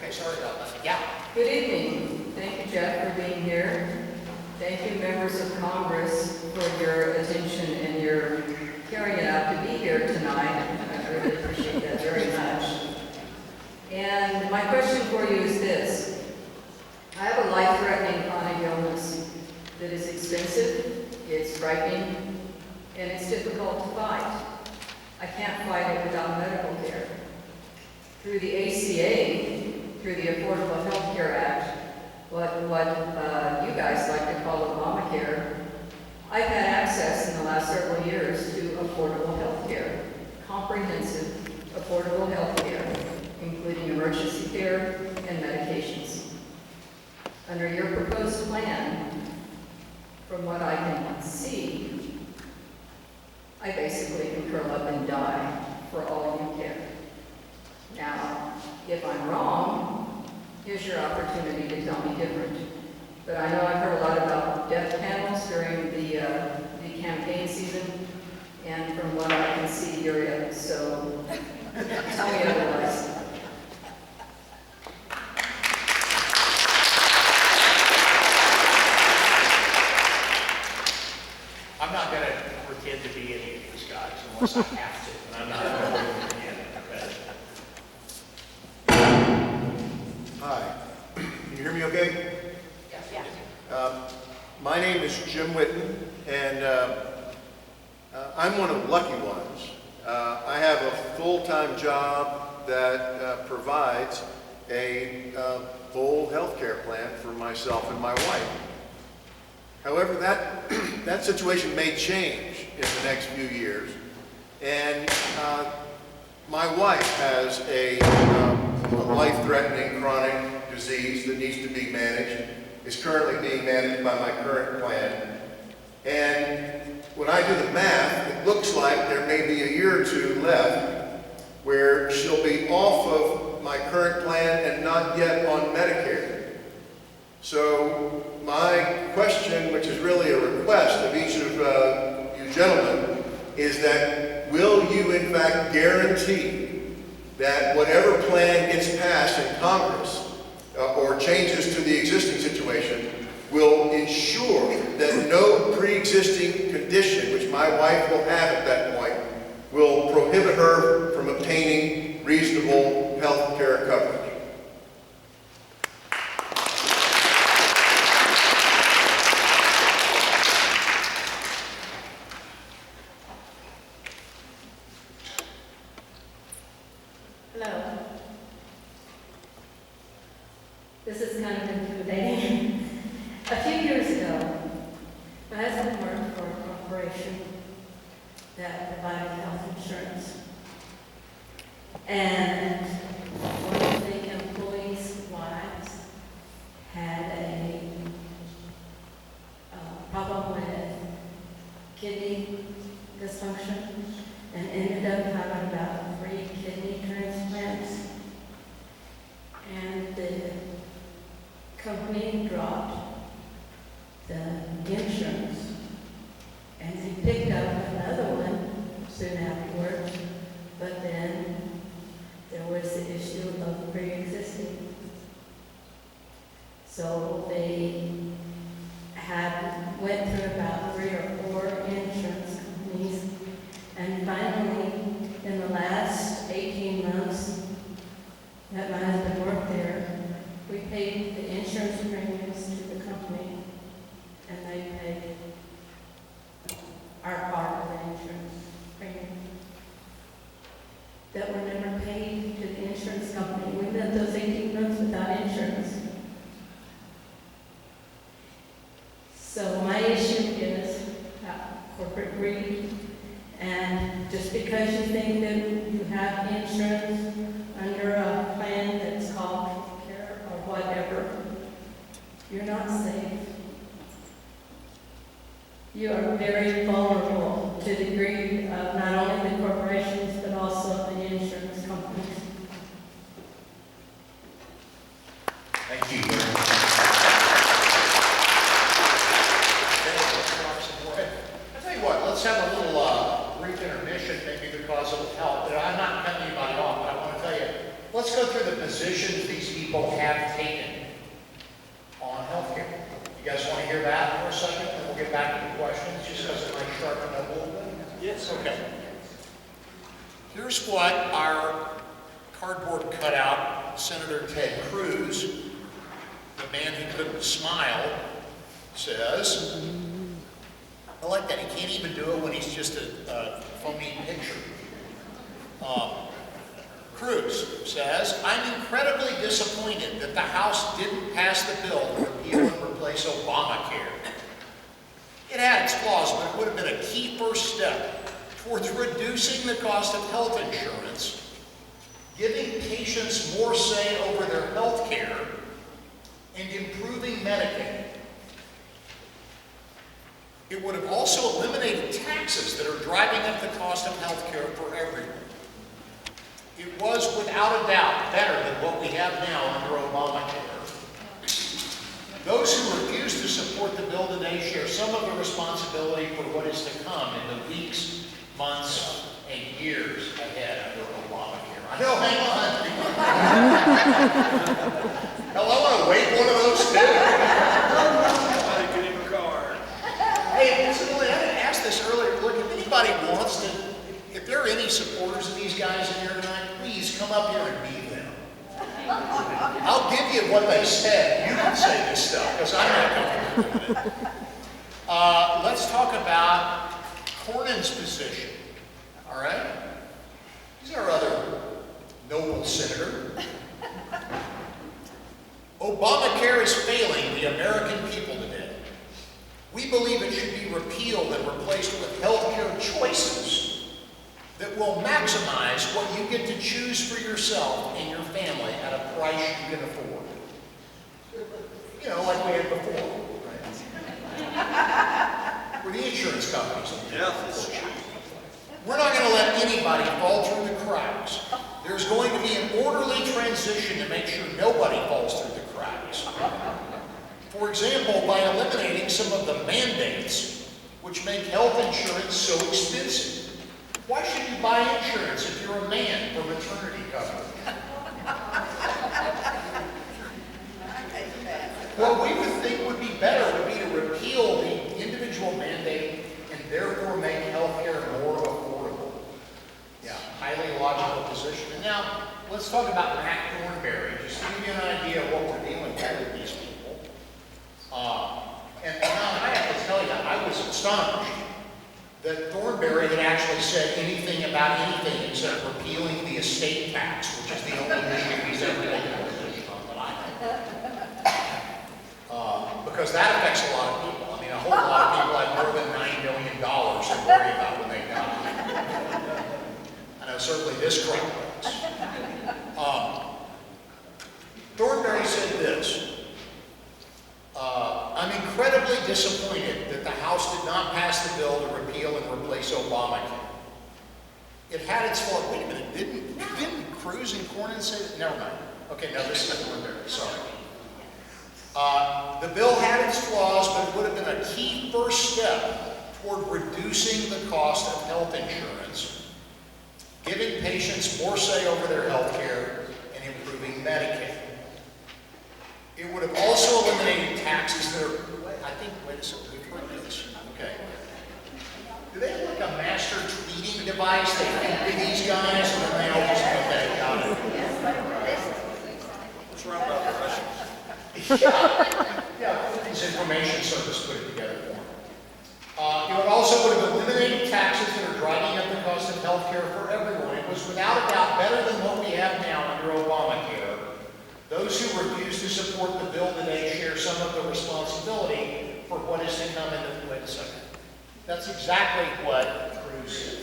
Okay, sorry about that. Yeah. Good evening. Thank you, Jeff, for being here. Thank you, members of Congress, for your attention and your carrying it out to be here tonight. I really appreciate that very much. And my question for you is this. I have a life-threatening chronic illness that is expensive, it's frightening, and it's difficult to fight. I can't fight it without medical care. Through the ACA, through the Affordable Health Care Act, what you guys like to call Obamacare, I've had access in the last several years to affordable health care, comprehensive affordable health care, including emergency care and medications. Under your proposed plan, from what I can see, I basically can curl up and die for all you care. Now, if I'm wrong, here's your opportunity to tell me different. But I know I've heard a lot about death panels during the campaign season, and from what I can see, you're it. So tell me otherwise. I'm not going to pretend to be any of these guys unless I have to. And I'm not going to do it again. Hi, can you hear me okay? Yeah. My name is Jim Whitten, and I'm one of the lucky ones. I have a full-time job that provides a full health care plan for myself and my wife. However, that situation may change in the next few years, and my wife has a life-threatening chronic disease that needs to be managed. Is currently being managed by my current plan. And when I do the math, it looks like there may be a year or two left where she'll be off of my current plan and not yet on Medicare. So my question, which is really a request of each of you gentlemen, is that will you in fact guarantee that whatever plan gets passed in Congress or changes to the existing situation will ensure that no pre-existing condition, which my wife will have at that point, will prohibit her from obtaining reasonable health care coverage? Hello. This is kind of intimidating. A few years ago, my husband worked for a corporation that provided health insurance. And one of the employees' wives had a problem with kidney dysfunction and ended up having about 3 kidney transplants. And the company dropped the insurance, and they picked up another one soon afterwards, but then there was the issue of pre-existing. So they went through about 3 or 4 insurance companies, and finally, in the last 18 months that my husband worked there, we paid the insurance premiums to the company, and they paid our part of the insurance premium that were never paid to the insurance company. We lived those 18 months without insurance. So my issue is corporate greed, and just because you think that you have insurance under a plan that's called care or whatever, you're not safe. You are very vulnerable to the greed of not only the corporations but also the insurance companies. Thank you very much. I'll tell you what, let's have a little brief intermission, maybe because it will help. I'm not cutting anybody off, but I want to tell you, let's let's go through the positions these people have taken on healthcare. You guys want to hear that for a second, and we'll get back to the questions, just because it might sharpen up a little bit? Yes. Okay. Here's what our cardboard cutout Senator Ted Cruz, the man who couldn't smile, says. I like that. He can't even do it when he's just a phony picture. Cruz says, I'm incredibly disappointed that the House didn't pass the bill to repeal and replace Obamacare. It had its flaws, but it would have been a key first step towards reducing the cost of health insurance, giving patients more say over their health care, and improving Medicaid. It would have also eliminated taxes that are driving up the cost of health care for everyone. It was, without a doubt, better than what we have now under Obamacare. Those who refuse to support the bill today share some of the responsibility for what is to come in the weeks, months, and years ahead under Obamacare. I know, hang on. Hell, I want to wave one of those too. Hey, incidentally, I didn't ask this earlier. Look, if anybody wants to, if there are any supporters of these guys in here tonight, please come up here and be them. I'll give you what they said. You can say this stuff, because I'm not comfortable with it. Let's talk about Cornyn's position. All right? He's our other noble senator. Obamacare is failing the American people today. We believe it should be repealed and replaced with health care choices that will maximize what you get to choose for yourself and your family at a price you can afford. You know, like we had before, right? We're the insurance companies. We're not going to let anybody fall through the cracks. There's going to be an orderly transition to make sure nobody falls through the cracks. For example, by eliminating some of the mandates which make health insurance so expensive. Why should you buy insurance if you're a man for maternity coverage? What we would think would be better would be to repeal the individual mandate and therefore make health care more affordable. Yeah, highly logical position. And now, let's talk about Matt Thornberry, just to give you an idea of what we're dealing with these people. And I have to tell you, I was astonished that Thornberry had actually said anything about anything except repealing the estate tax, which is the only issue he's ever taken a position on that I know. Because that affects a lot of people. I mean, a whole lot of people have more than $9 million to worry about when they die. I know certainly this crowd does. Thornberry said this. I'm incredibly disappointed that the House did not pass the bill to repeal and replace Obamacare. It had its flaws. Wait a minute, didn't Cruz and Cornyn say that? Never mind. Okay, no, this is Thornberry, sorry. The bill had its flaws, but it would have been a key first step toward reducing the cost of health insurance, giving patients more say over their health care, and improving Medicaid. It would have also eliminated taxes that are, I think, wait a second, we've heard this. Okay. Do they have like a master tweeting device they feed to these guys, and then they all just, okay, got it. What's wrong about the Russians? Yeah, Putin's information service put it together for them. It would also would have eliminated taxes that are driving up the cost of health care for everyone. It was without a doubt better than what we have now under Obamacare. Those who refuse to support the bill today share some of the responsibility for what is to come in the, wait a second. That's exactly what Cruz said.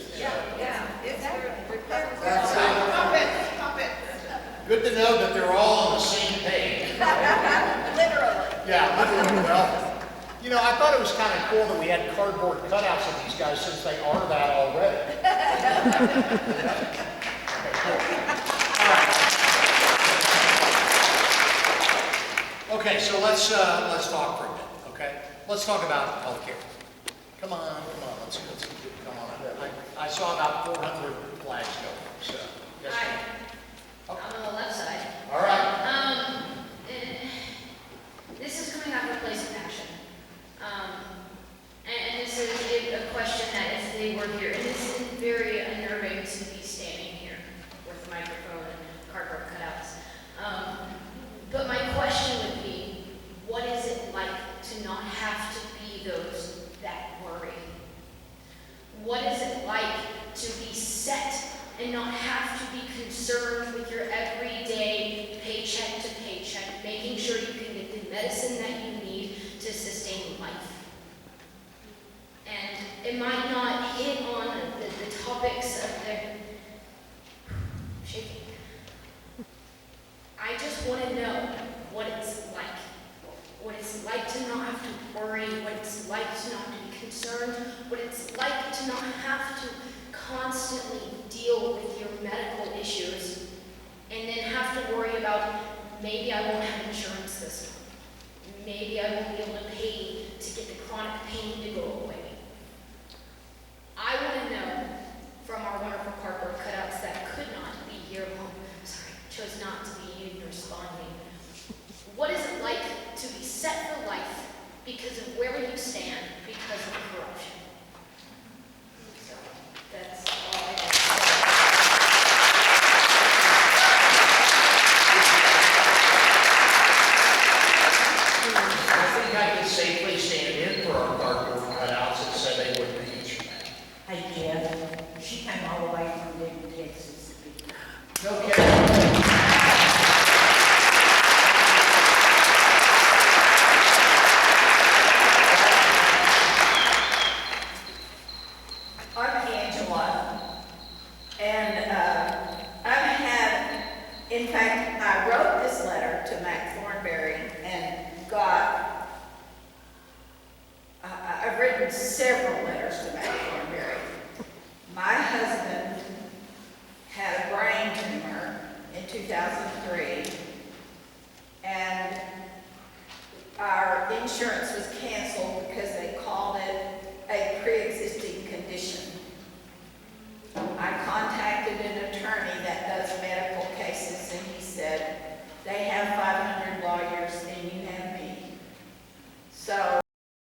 Good to know that they're all on the same page. Literally. Yeah, literally. Well, you know, I thought it was kind of cool that we had cardboard cutouts of these guys since they are that already. Okay, cool. All right. Okay, so let's talk for a minute, okay? Let's talk about healthcare. Come on, let's come on. I saw about 400 flags going, so. Yes, Hi. ma'am. I'm on the left side. concerned with your everyday paycheck to paycheck, making sure you can get the medicine that you need to sustain life. And it might not hit on the topics of the shaking. I just want to know what it's like to not have to worry, what it's like to not have to be concerned, what it's like to not have to constantly deal with your medical issues, and then have to worry about maybe I won't have insurance this month. Maybe I won't be able to pay to get the chronic pain to go away. I want to know from our wonderful cardboard cutouts that could not be here, chose not to be you responding. What is it like to be set for life because of where you stand because of corruption? So that's all I have. I think I can safely stand in for our cardboard cutouts that said they wouldn't answer that. Hey, Deb, she came all the way from Denton, Texas. Okay. I'm Angela, and in fact, I wrote this letter to Matt Thornberry and I've written several letters to Matt Thornberry. My husband had a brain tumor in 2003, and our insurance was canceled